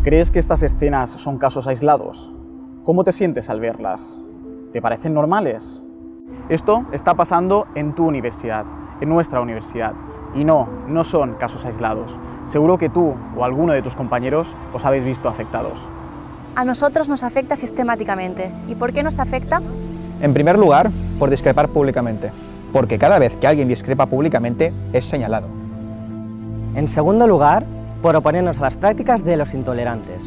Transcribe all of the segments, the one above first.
¿Crees que estas escenas son casos aislados? ¿Cómo te sientes al verlas? ¿Te parecen normales? Esto está pasando en tu universidad, en nuestra universidad, y no son casos aislados. Seguro que tú o alguno de tus compañeros os habéis visto afectados. A nosotros nos afecta sistemáticamente. ¿Y por qué nos afecta? En primer lugar, por discrepar públicamente, porque cada vez que alguien discrepa públicamente es señalado. En segundo lugar, por oponernos a las prácticas de los intolerantes,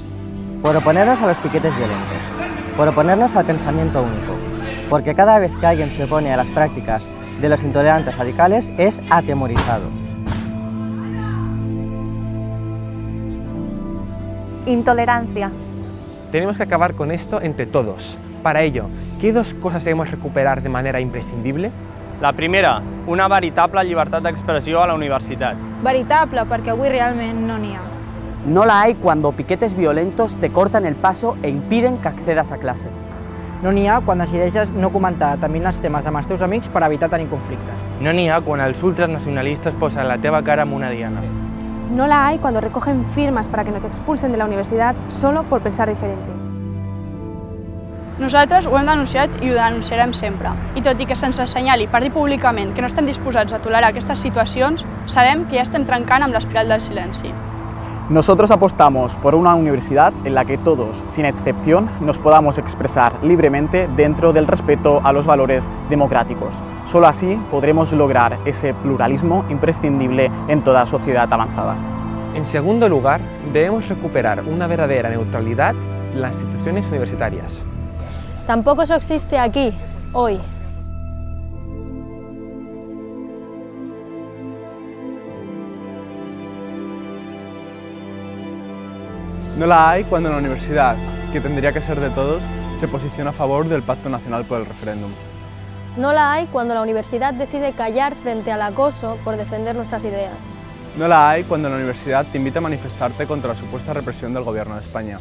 por oponernos a los piquetes violentos, por oponernos al pensamiento único, porque cada vez que alguien se opone a las prácticas de los intolerantes radicales es atemorizado. Intolerancia. Tenemos que acabar con esto entre todos. Para ello, ¿qué dos coses debemos recuperar de manera imprescindible? La primera, una veritable llibertat d'expressió a la universitat. Veritable, perquè avui realment no n'hi ha. No la hay cuando piquetes violentos te cortan el paso e impiden que accedas a clase. No n'hi ha quan decideixes no comentar determinats temes amb els teus amics per evitar tenir conflictes. No n'hi ha quan els ultranacionalistes posen la teva cara amb una diana. No la hay cuando recogen firmas para que nos expulsen de la universidad solo por pensar diferente. Nosaltres ho hem denunciat i ho denunciarem sempre. I tot i que se'ns assenyali per dir públicament que no estem disposats a tolerar aquestes situacions, sabem que ja estem trencant amb l'espiral del silenci. Nosotros apostamos por una universidad en la que todos, sin excepción, nos podamos expresar libremente dentro del respeto a los valores democráticos. Solo así podremos lograr ese pluralismo imprescindible en toda sociedad avanzada. En segundo lugar, debemos recuperar una verdadera neutralidad en las instituciones universitarias. Tampoco eso existe aquí, hoy. No la hay cuando la universidad, que tendría que ser de todos, se posiciona a favor del Pacto Nacional por el Referéndum. No la hay cuando la universidad decide callar frente al acoso por defender nuestras ideas. No la hay cuando la universidad te invita a manifestarte contra la supuesta represión del Gobierno de España.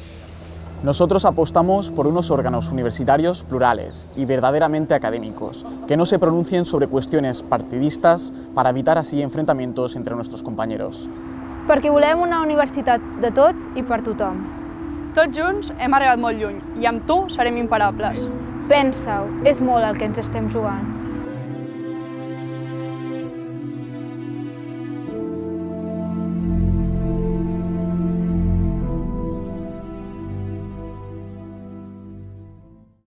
Nosotros apostamos por unos órganos universitarios plurales y verdaderamente académicos, que no se pronuncien sobre cuestiones partidistas para evitar así enfrentamientos entre nuestros compañeros. Perquè volem una universitat de tots i per tothom. Tots junts hem arribat molt lluny i amb tu serem imparables. Pensa-ho, és molt el que ens estem jugant.